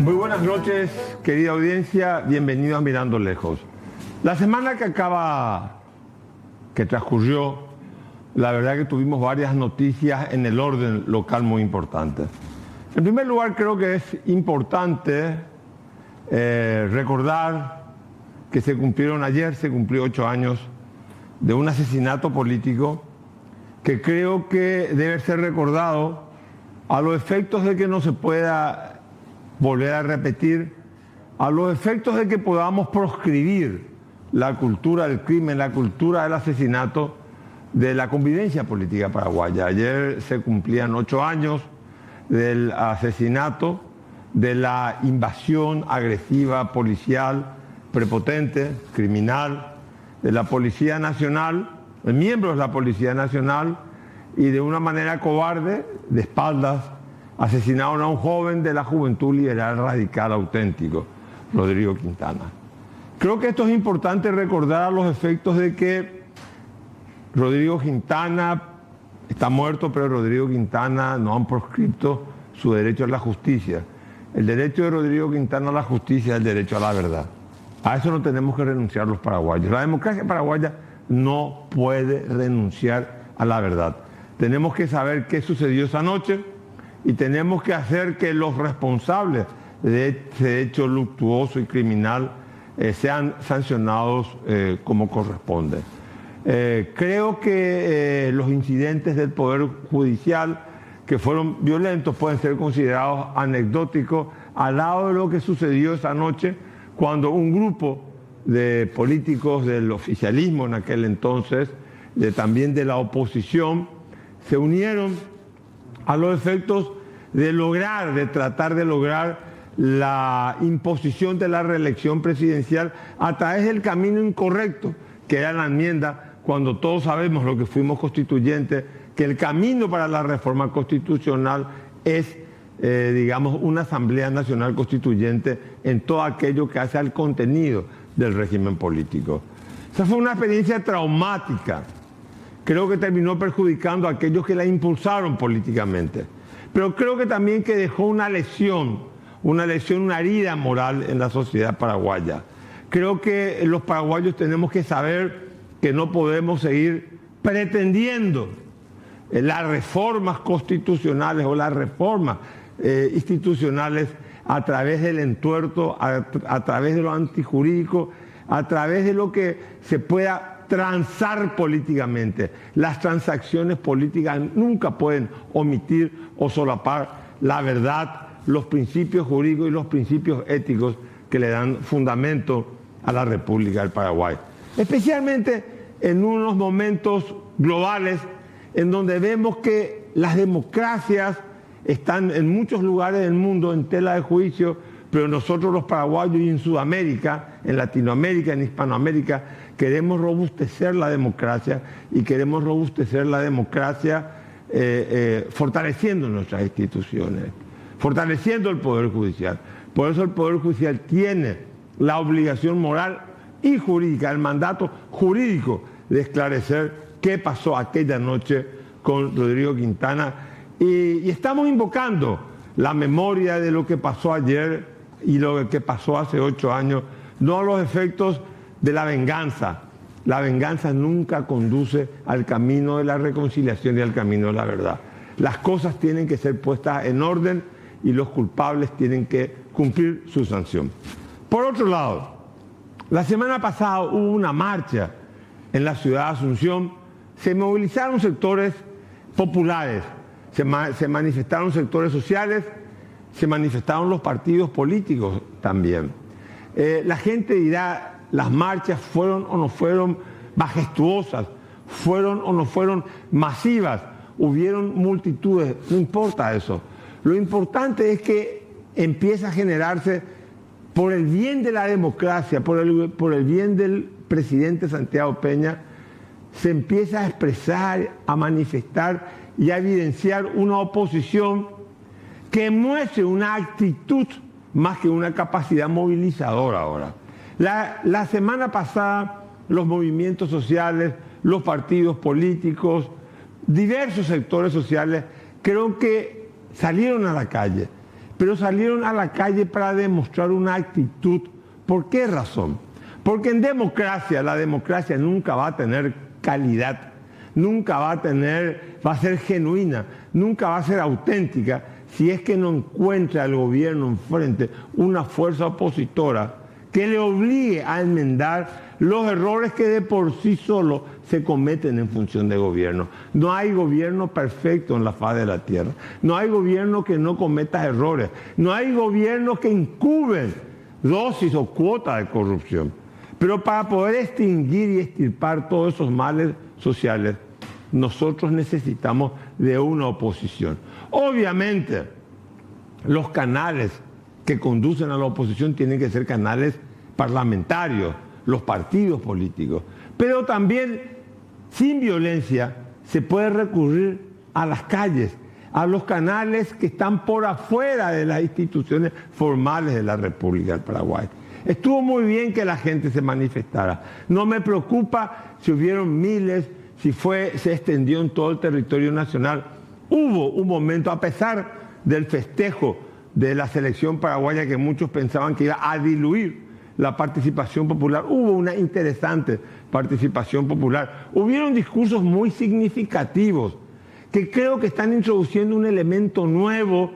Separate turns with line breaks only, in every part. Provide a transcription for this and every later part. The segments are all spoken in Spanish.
Muy buenas noches, querida audiencia, bienvenidos a Mirando Lejos. La semana que transcurrió, la verdad que tuvimos varias noticias en el orden local muy importantes. En primer lugar, creo que es importante recordar que ayer se cumplió 8 años de un asesinato político que creo que debe ser recordado a los efectos de que no se pueda volver a repetir, a los efectos de que podamos proscribir la cultura del crimen, la cultura del asesinato, de la convivencia política paraguaya. Ayer se cumplían 8 años del asesinato, de la invasión agresiva, policial, prepotente, criminal, de la Policía Nacional, de miembros de la Policía Nacional, y de una manera cobarde, de espaldas, asesinaron a un joven de la Juventud Liberal Radical Auténtico, Rodrigo Quintana. Creo que esto es importante recordar a los efectos de que Rodrigo Quintana está muerto, pero Rodrigo Quintana no han proscripto su derecho a la justicia. El derecho de Rodrigo Quintana a la justicia es el derecho a la verdad. A eso no tenemos que renunciar los paraguayos. La democracia paraguaya no puede renunciar a la verdad. Tenemos que saber qué sucedió esa noche y tenemos que hacer que los responsables de este hecho luctuoso y criminal sean sancionados como corresponde. Creo que los incidentes del Poder Judicial que fueron violentos pueden ser considerados anecdóticos al lado de lo que sucedió esa noche cuando un grupo de políticos del oficialismo en aquel entonces, también de la oposición, se unieron a los efectos de tratar de lograr la imposición de la reelección presidencial a través del camino incorrecto, que era la enmienda, cuando todos sabemos lo que fuimos constituyentes, que el camino para la reforma constitucional es, digamos, una Asamblea Nacional Constituyente en todo aquello que hace al contenido del régimen político. Esa fue una experiencia traumática. Creo que terminó perjudicando a aquellos que la impulsaron políticamente. Pero creo que también que dejó una lesión, una herida moral en la sociedad paraguaya. Creo que los paraguayos tenemos que saber que no podemos seguir pretendiendo las reformas constitucionales o las reformas institucionales a través del entuerto, a través de lo antijurídico, a través de lo que se pueda transar políticamente. Las transacciones políticas nunca pueden omitir o solapar la verdad, los principios jurídicos y los principios éticos que le dan fundamento a la República del Paraguay. Especialmente en unos momentos globales en donde vemos que las democracias están en muchos lugares del mundo en tela de juicio, pero nosotros los paraguayos y en Sudamérica, en Latinoamérica, en Hispanoamérica, queremos robustecer la democracia y queremos robustecer la democracia fortaleciendo nuestras instituciones, fortaleciendo el Poder Judicial. Por eso el Poder Judicial tiene la obligación moral y jurídica, el mandato jurídico de esclarecer qué pasó aquella noche con Rodrigo Quintana. Y estamos invocando la memoria de lo que pasó ayer y lo que pasó hace 8 años, no a los efectos de la venganza. La venganza nunca conduce al camino de la reconciliación y al camino de la verdad. Las cosas tienen que ser puestas en orden y los culpables tienen que cumplir su sanción. Por otro lado, la semana pasada hubo una marcha en la ciudad de Asunción. Se movilizaron sectores populares, se manifestaron sectores sociales, se manifestaron los partidos políticos también. La gente dirá, las marchas fueron o no fueron majestuosas, fueron o no fueron masivas, hubieron multitudes, no importa eso. Lo importante es que empieza a generarse, por el bien de la democracia, por el bien del presidente Santiago Peña, se empieza a expresar, a manifestar y a evidenciar una oposición que muestre una actitud más que una capacidad movilizadora ahora. La semana pasada los movimientos sociales, los partidos políticos, diversos sectores sociales, creo que salieron a la calle, pero salieron a la calle para demostrar una actitud. ¿Por qué razón? Porque en democracia, la democracia nunca va a tener calidad, nunca va a ser genuina, nunca va a ser auténtica si es que no encuentra al gobierno enfrente una fuerza opositora que le obligue a enmendar los errores que de por sí solo se cometen en función de gobierno. No hay gobierno perfecto en la faz de la tierra. No hay gobierno que no cometa errores. No hay gobiernos que incuben dosis o cuotas de corrupción. Pero para poder extinguir y extirpar todos esos males sociales, nosotros necesitamos de una oposición. Obviamente, los canales que conducen a la oposición tienen que ser canales parlamentarios, los partidos políticos. Pero también, sin violencia, se puede recurrir a las calles, a los canales que están por afuera de las instituciones formales de la República del Paraguay. Estuvo muy bien que la gente se manifestara. No me preocupa si hubieron miles, si se extendió en todo el territorio nacional. Hubo un momento, a pesar del festejo de la selección paraguaya, que muchos pensaban que iba a diluir la participación popular, hubo una interesante participación popular. Hubieron discursos muy significativos que creo que están introduciendo un elemento nuevo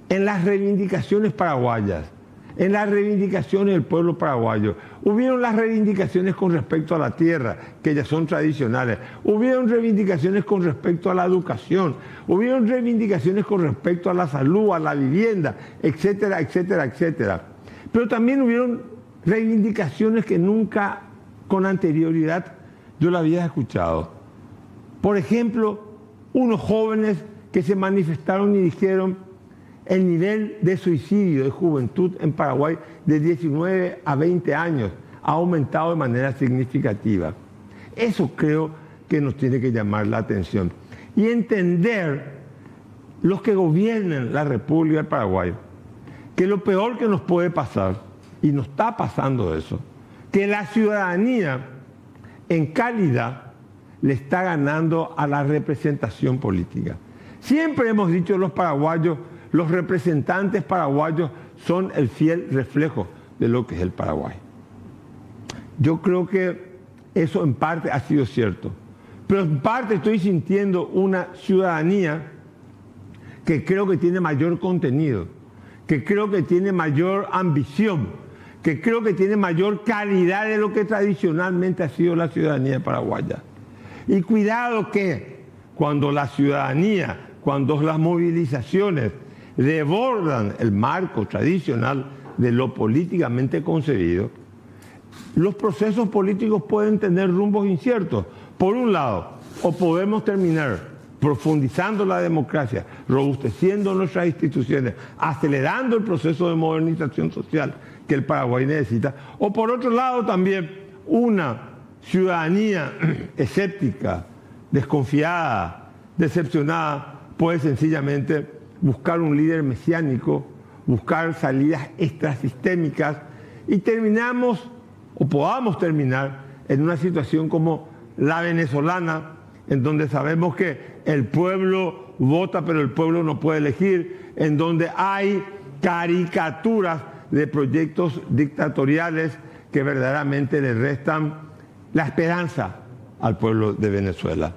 en las reivindicaciones paraguayas, en las reivindicaciones del pueblo paraguayo. Hubieron las reivindicaciones con respecto a la tierra, que ya son tradicionales. Hubieron reivindicaciones con respecto a la educación. Hubieron reivindicaciones con respecto a la salud, a la vivienda, etcétera, etcétera, etcétera. Pero también hubieron reivindicaciones que nunca con anterioridad yo la había escuchado. Por ejemplo, unos jóvenes que se manifestaron y dijeron: el nivel de suicidio de juventud en Paraguay de 19 a 20 años ha aumentado de manera significativa. Eso creo que nos tiene que llamar la atención. Y entender, los que gobiernan la República del Paraguay, que lo peor que nos puede pasar, y nos está pasando eso, que la ciudadanía en calidad le está ganando a la representación política. Siempre hemos dicho los paraguayos, los representantes paraguayos son el fiel reflejo de lo que es el Paraguay. Yo creo que eso en parte ha sido cierto, pero en parte estoy sintiendo una ciudadanía que creo que tiene mayor contenido, que creo que tiene mayor ambición, que creo que tiene mayor calidad de lo que tradicionalmente ha sido la ciudadanía paraguaya. Y cuidado que cuando la ciudadanía, cuando las movilizaciones desbordan el marco tradicional de lo políticamente concebido, los procesos políticos pueden tener rumbos inciertos. Por un lado, o podemos terminar profundizando la democracia, robusteciendo nuestras instituciones, acelerando el proceso de modernización social que el Paraguay necesita, o por otro lado también una ciudadanía escéptica, desconfiada, decepcionada, puede sencillamente buscar un líder mesiánico, buscar salidas extrasistémicas y terminamos o podamos terminar en una situación como la venezolana, en donde sabemos que el pueblo vota pero el pueblo no puede elegir, en donde hay caricaturas de proyectos dictatoriales que verdaderamente le restan la esperanza al pueblo de Venezuela.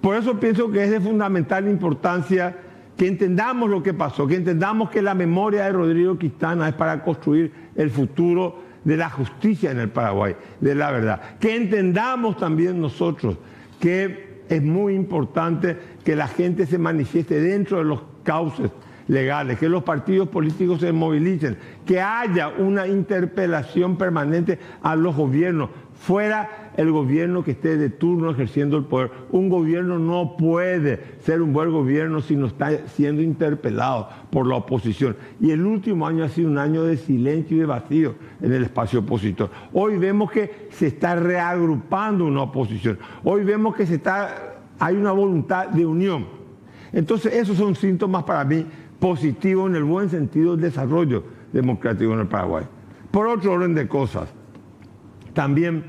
Por eso pienso que es de fundamental importancia que entendamos lo que pasó, que entendamos que la memoria de Rodrigo Quintana es para construir el futuro de la justicia en el Paraguay, de la verdad. Que entendamos también nosotros que es muy importante que la gente se manifieste dentro de los cauces legales, que los partidos políticos se movilicen, que haya una interpelación permanente a los gobiernos, fuera el gobierno que esté de turno ejerciendo el poder. Un gobierno no puede ser un buen gobierno si no está siendo interpelado por la oposición. Y el último año ha sido un año de silencio y de vacío en el espacio opositor. Hoy vemos que se está reagrupando una oposición. Hoy vemos que hay una voluntad de unión. Entonces esos son síntomas para mí positivos en el buen sentido del desarrollo democrático en el Paraguay. Por otro orden de cosas, también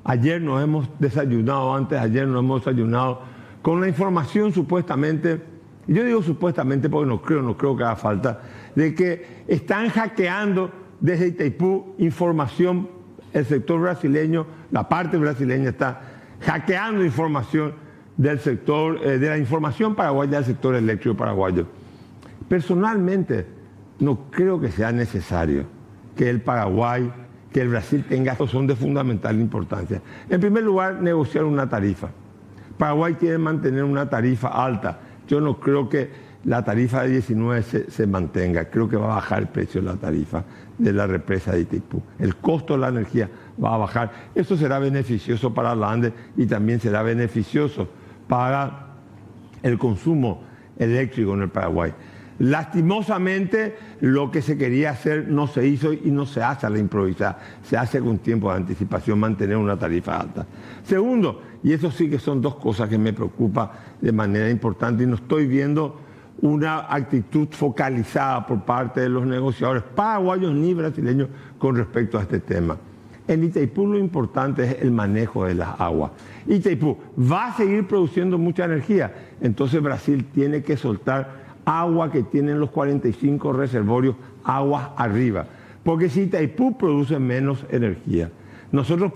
ayer nos hemos desayunado, antes de ayer nos hemos desayunado con la información supuestamente y yo digo supuestamente porque no creo que haga falta, de que están hackeando desde Itaipú información, el sector brasileño, la parte brasileña está hackeando información del sector, de la información paraguaya del sector eléctrico paraguayo. Personalmente, no creo que sea necesario que el Paraguay, que el Brasil tenga, estos son de fundamental importancia. En primer lugar, negociar una tarifa. Paraguay quiere mantener una tarifa alta. Yo no creo que la tarifa de 19 se mantenga. Creo que va a bajar el precio de la tarifa de la represa de Itaipú. El costo de la energía va a bajar. Eso será beneficioso para la ANDE y también será beneficioso para el consumo eléctrico en el Paraguay. Lastimosamente, lo que se quería hacer no se hizo y no se hace a la improvisada. Se hace con tiempo de anticipación mantener una tarifa alta. Segundo, y eso sí que son dos cosas que me preocupan de manera importante y no estoy viendo una actitud focalizada por parte de los negociadores paraguayos ni brasileños con respecto a este tema. En Itaipú lo importante es el manejo de las aguas. Itaipú va a seguir produciendo mucha energía, entonces Brasil tiene que soltar agua que tienen los 45 reservorios, aguas arriba. Porque si Itaipú produce menos energía, nosotros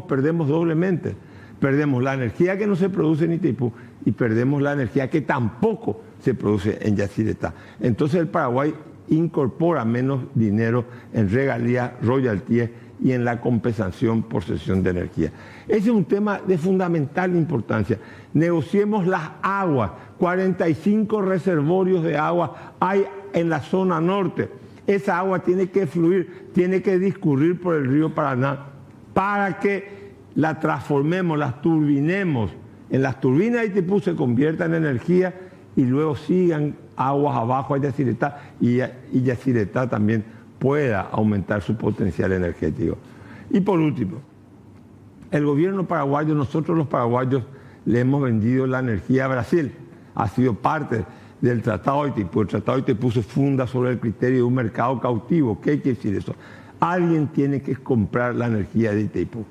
perdemos doblemente. Perdemos la energía que no se produce en Itaipú y perdemos la energía que tampoco se produce en Yacyretá. Entonces el Paraguay incorpora menos dinero en regalías, royalties y en la compensación por cesión de energía. Ese es un tema de fundamental importancia. Negociemos las aguas. 45 reservorios de agua hay en la zona norte. Esa agua tiene que fluir, tiene que discurrir por el río Paraná para que la transformemos, las turbinemos. En las turbinas de Itaipú se convierta en energía y luego sigan aguas abajo a Yacyretá y Yacyretá también pueda aumentar su potencial energético. Y por último, el gobierno paraguayo, nosotros los paraguayos le hemos vendido la energía a Brasil. Ha sido parte del Tratado de Itaipú. El Tratado de Itaipú se funda sobre el criterio de un mercado cautivo. ¿Qué quiere decir eso? Alguien tiene que comprar la energía de Itaipú.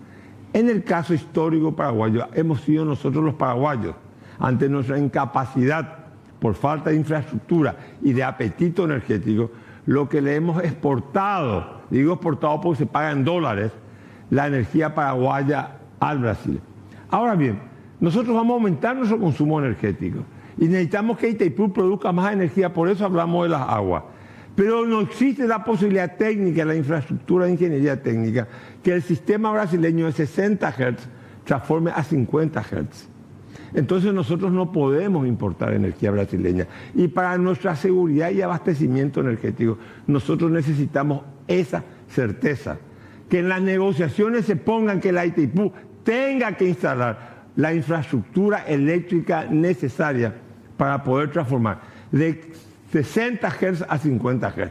En el caso histórico paraguayo, hemos sido nosotros los paraguayos, ante nuestra incapacidad por falta de infraestructura y de apetito energético, lo que le hemos exportado, digo exportado porque se paga en dólares, la energía paraguaya al Brasil. Ahora bien, nosotros vamos a aumentar nuestro consumo energético y necesitamos que Itaipú produzca más energía, por eso hablamos de las aguas. Pero no existe la posibilidad técnica, la infraestructura de ingeniería técnica, que el sistema brasileño de 60 Hz transforme a 50 Hz. Entonces nosotros no podemos importar energía brasileña. Y para nuestra seguridad y abastecimiento energético, nosotros necesitamos esa certeza. Que en las negociaciones se pongan que la Itaipú tenga que instalar la infraestructura eléctrica necesaria para poder transformar de 60 Hz a 50 Hz.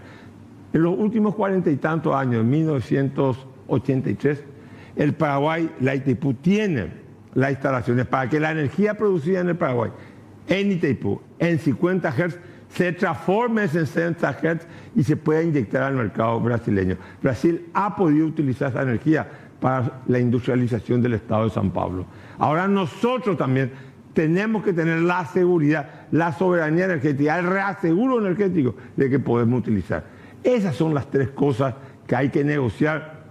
En los últimos 40 y tantos años, en 1983, el Paraguay, la Itaipú, tiene las instalaciones para que la energía producida en el Paraguay, en Itaipú, en 50 Hz, se transforme en 60 Hz y se pueda inyectar al mercado brasileño. Brasil ha podido utilizar esa energía para la industrialización del Estado de San Pablo. Ahora nosotros también tenemos que tener la seguridad, la soberanía energética, el reaseguro energético de que podemos utilizar. Esas son las tres cosas que hay que negociar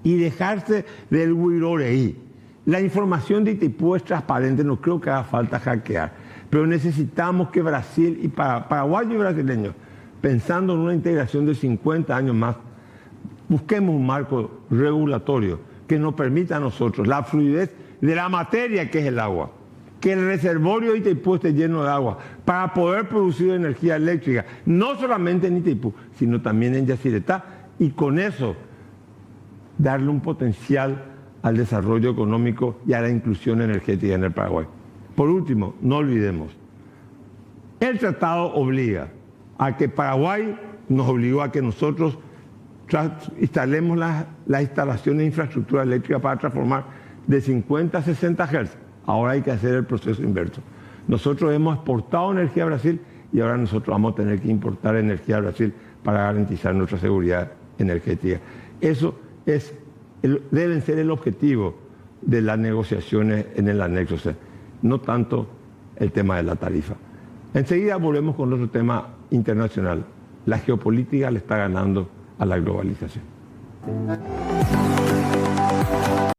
y dejarse del huiroreí. La información de Itaipú es transparente, no creo que haga falta hackear, pero necesitamos que Brasil y paraguayos y brasileños, pensando en una integración de 50 años más, busquemos un marco regulatorio que nos permita a nosotros la fluidez de la materia que es el agua, que el reservorio de Itaipú esté lleno de agua para poder producir energía eléctrica, no solamente en Itaipú, sino también en Yacyretá, y con eso darle un potencial al desarrollo económico y a la inclusión energética en el Paraguay. Por último, no olvidemos, el tratado obliga a que Paraguay nos obligó a que nosotros instalemos las instalaciones de infraestructura eléctrica para transformar de 50 a 60 Hz. Ahora hay que hacer el proceso inverso. Nosotros hemos exportado energía a Brasil y ahora nosotros vamos a tener que importar energía a Brasil para garantizar nuestra seguridad energética. Eso debe ser el objetivo de las negociaciones en el anexo C, no tanto el tema de la tarifa. Enseguida volvemos con otro tema internacional. La geopolítica le está ganando a la globalización.